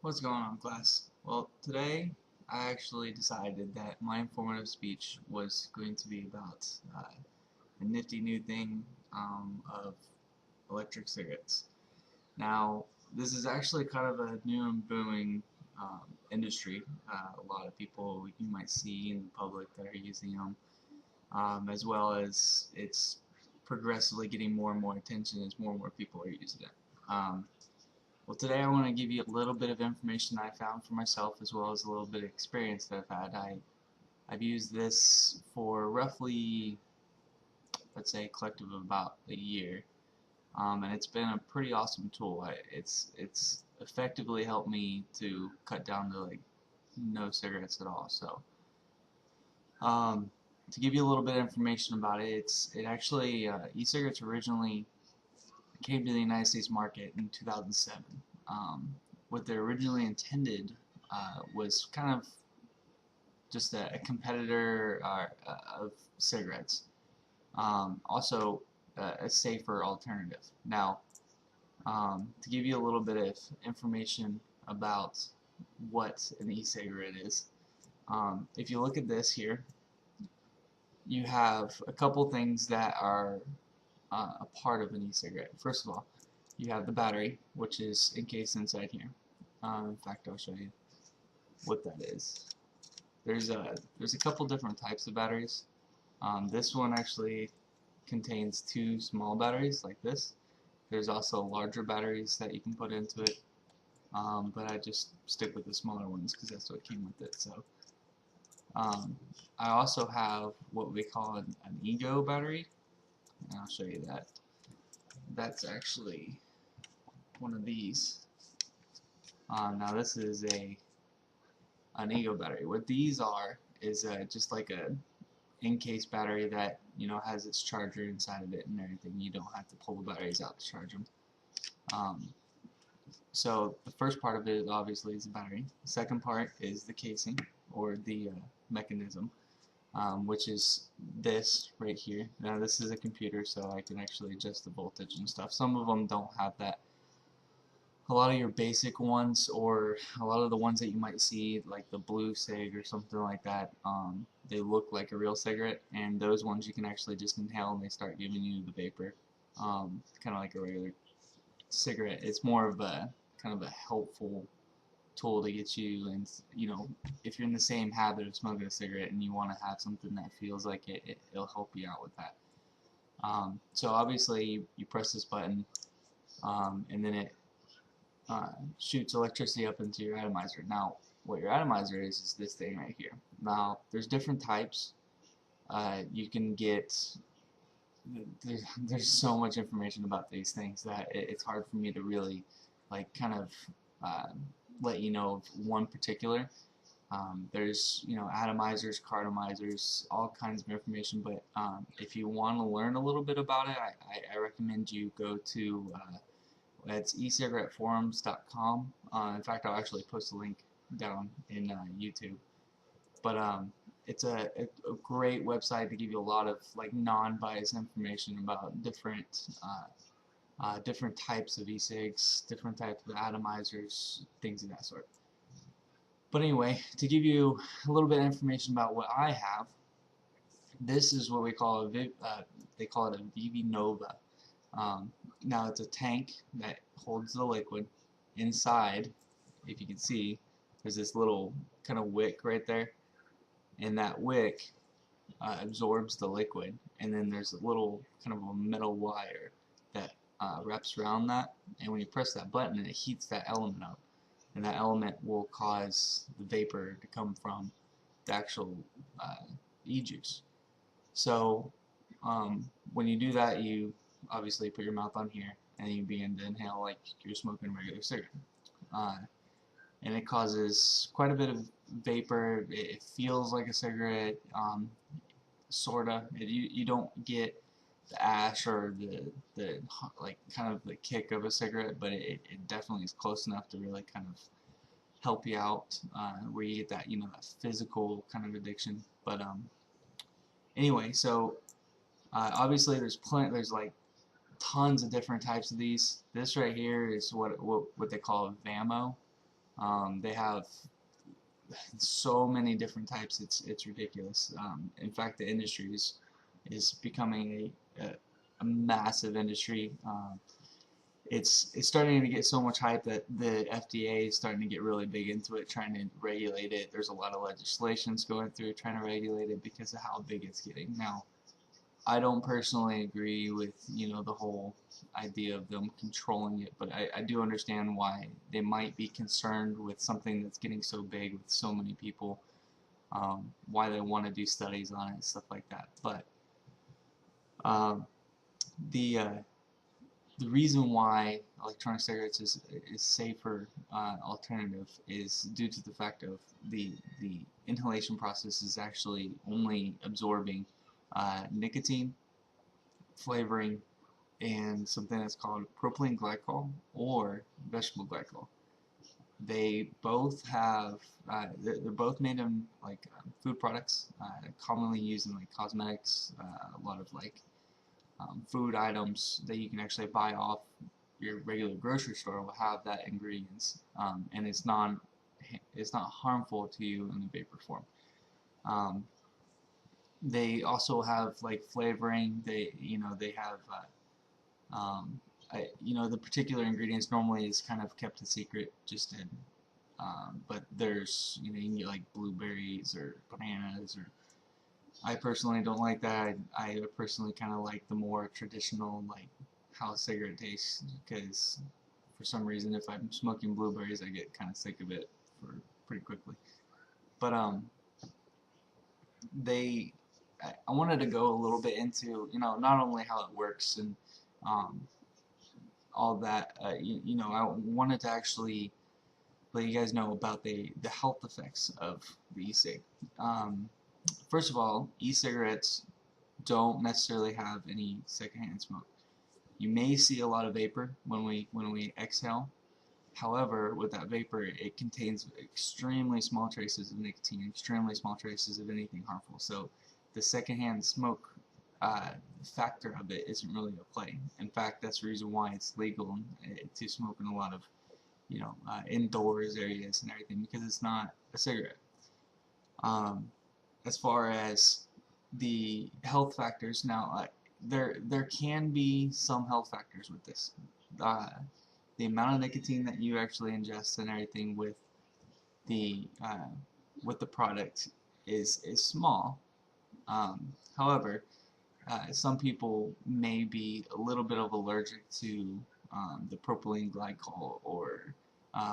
What's going on, class? Well, today I actually decided that my informative speech was going to be about a nifty new thing of electric cigarettes. Now, this is actually kind of a new and booming industry. A lot of people you might see in the public that are using them, as well as it's progressively getting more and more attention as more and more people are using it. Well, today I want to give you a little bit of information I found for myself, as well as a little bit of experience that I've had. I've used this for roughly, let's say, a collective of about a year, and it's been a pretty awesome tool. It's effectively helped me to cut down to like no cigarettes at all. So, to give you a little bit of information about it, it actually e-cigarettes originally came to the United States market in 2007. What they originally intended was kind of just a competitor of cigarettes. Also, a safer alternative. Now, to give you a little bit of information about what an e-cigarette is, if you look at this here, you have a couple things that are a part of an e-cigarette. First of all, you have the battery, which is encased inside here. In fact, I'll show you what that is. There's a couple different types of batteries. This one actually contains two small batteries like this. There's also larger batteries that you can put into it, but I just stick with the smaller ones because that's what came with it. So I also have what we call an ego battery, and I'll show you that. That's actually one of these. Now this is an ego battery. What these are is just like a in-case battery that has its charger inside of it and everything. You don't have to pull the batteries out to charge them. So the first part of it obviously is the battery. The second part is the casing or the mechanism, which is this right here. Now this is a computer, so I can actually adjust the voltage and stuff. Some of them don't have that. A lot of your basic ones, or a lot of the ones that you might see, like the blue cig or something like that, they look like a real cigarette, and those ones you can actually just inhale and they start giving you the vapor, kind of like a regular cigarette. It's more of a kind of a helpful tool to get you, and if you're in the same habit of smoking a cigarette and you want to have something that feels like it'll help you out with that. So obviously you press this button, and then it shoots electricity up into your atomizer. Now what your atomizer is this thing right here. Now there's different types. You can get there's so much information about these things that it's hard for me to really like kind of let you know of one particular. There's atomizers, cartomizers, all kinds of information, but if you want to learn a little bit about it, I recommend you go to it's ecigaretteforums.com. In fact, I'll actually post a link down in YouTube. But it's a great website to give you a lot of like non-biased information about different types of e-cigs, different types of atomizers, things of that sort. But anyway, to give you a little bit of information about what I have, this is what we call they call it a VV Nova. Now it's a tank that holds the liquid. Inside, if you can see, there's this little kind of wick right there, and that wick absorbs the liquid, and then there's a little kind of a metal wire that wraps around that, and when you press that button it heats that element up, and that element will cause the vapor to come from the actual e-juice. So when you do that, you obviously put your mouth on here and you begin to inhale like you're smoking a regular cigarette, and it causes quite a bit of vapor. It feels like a cigarette, sorta. You don't get the ash or the like kind of the kick of a cigarette, but it definitely is close enough to really kind of help you out, where you get that that physical kind of addiction. But anyway, so obviously there's like tons of different types of these. This right here is what they call a VAMO. They have so many different types. It's ridiculous. In fact, the industry is becoming a massive industry. It's starting to get so much hype that the FDA is starting to get really big into it, trying to regulate it. There's a lot of legislations going through trying to regulate it because of how big it's getting. Now, I don't personally agree with, the whole idea of them controlling it, but I do understand why they might be concerned with something that's getting so big with so many people, why they want to do studies on it and stuff like that. But um, the uh, the reason why electronic cigarettes is safer alternative is due to the fact of the inhalation process is actually only absorbing nicotine, flavoring, and something that's called propylene glycol or vegetable glycol. They both have they're both made in like food products, commonly used in like cosmetics, a lot of like food items that you can actually buy off your regular grocery store will have that ingredients, and it's not harmful to you in the vapor form. Um, they also have like flavoring. They have the particular ingredients normally is kind of kept a secret, just in, but there's, you can get like blueberries or bananas, or I personally don't like that. I personally kind of like the more traditional, like how a cigarette tastes, because for some reason, if I'm smoking blueberries, I get kind of sick of it for pretty quickly. But they, I wanted to go a little bit into, not only how it works and um, all that. I wanted to actually let you guys know about the health effects of the e-cig. Um, First of all, e-cigarettes don't necessarily have any secondhand smoke. You may see a lot of vapor when we exhale. However, with that vapor, it contains extremely small traces of nicotine, extremely small traces of anything harmful. So the secondhand smoke uh, factor of it isn't really a play. In fact, that's the reason why it's legal to smoke in a lot of indoors areas and everything, because it's not a cigarette. Um, as far as the health factors, now there can be some health factors with this. Uh, the amount of nicotine that you actually ingest and everything the uh, with the product is small. However, some people may be a little bit of allergic to the propylene glycol or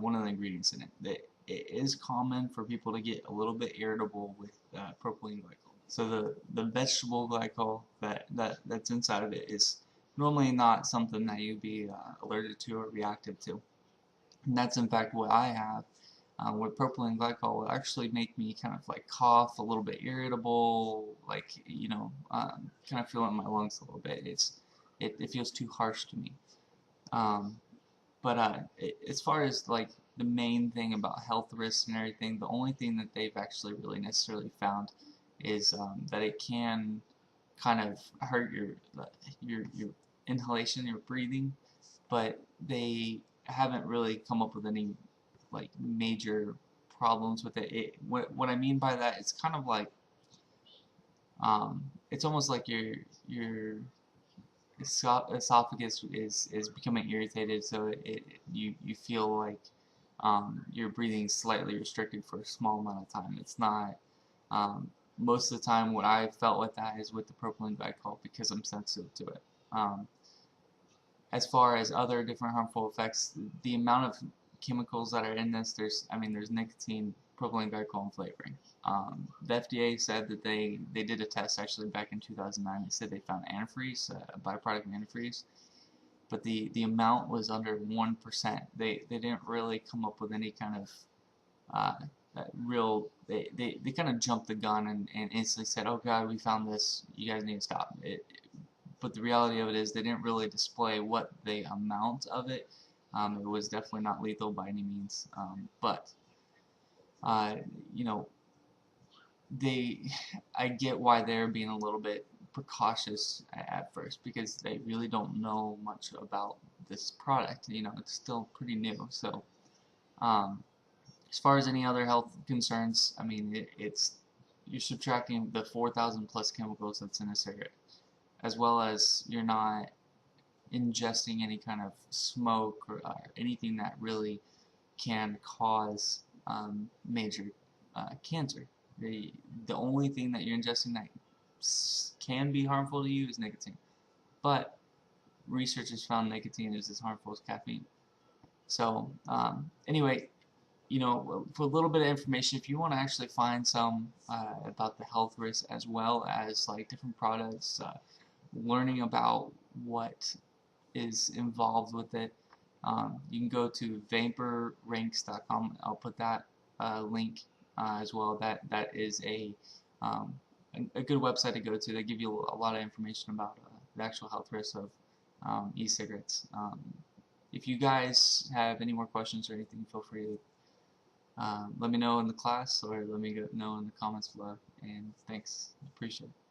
one of the ingredients in it. It is common for people to get a little bit irritable with propylene glycol. So the vegetable glycol that's inside of it is normally not something that you'd be allergic to or reactive to. And that's in fact what I have. With propylene glycol will actually make me kind of like cough, a little bit irritable, like kind of feel it in my lungs a little bit. It feels too harsh to me. Um, but as far as like the main thing about health risks and everything, the only thing that they've actually really necessarily found is that it can kind of hurt your inhalation, your breathing, but they haven't really come up with any like major problems with it. What I mean by that, it's kind of like it's almost like your esophagus is becoming irritated, so you feel like your breathing is slightly restricted for a small amount of time. It's not most of the time what I felt with that is with the propylene glycol because I'm sensitive to it. As far as other different harmful effects, the amount of chemicals that are in this, there's nicotine, propylene glycol, and flavoring. The FDA said that they did a test actually back in 2009. They said they found antifreeze, a byproduct of antifreeze, but the amount was under 1%. They didn't really come up with any kind of uh, real. They kind of jumped the gun and instantly said, "Oh God, we found this. You guys need to stop." But the reality of it is they didn't really display what the amount of it. It was definitely not lethal by any means, but uh, you know, they, I get why they're being a little bit precautious at first because they really don't know much about this product. It's still pretty new, so. Um, As far as any other health concerns, I mean, it's you're subtracting the 4,000 plus chemicals that's in a cigarette, as well as you're not ingesting any kind of smoke or anything that really can cause major cancer. The only thing that you're ingesting that can be harmful to you is nicotine. But research has found nicotine is as harmful as caffeine. So anyway, you know, for a little bit of information, if you want to actually find some about the health risks as well as like different products, learning about what is involved with it, you can go to vaporranks.com. I'll put that link as well. That is um, a good website to go to. They give you a lot of information about the actual health risks of e-cigarettes. If you guys have any more questions or anything, feel free to let me know in the class or let me know in the comments below. And thanks. Appreciate it.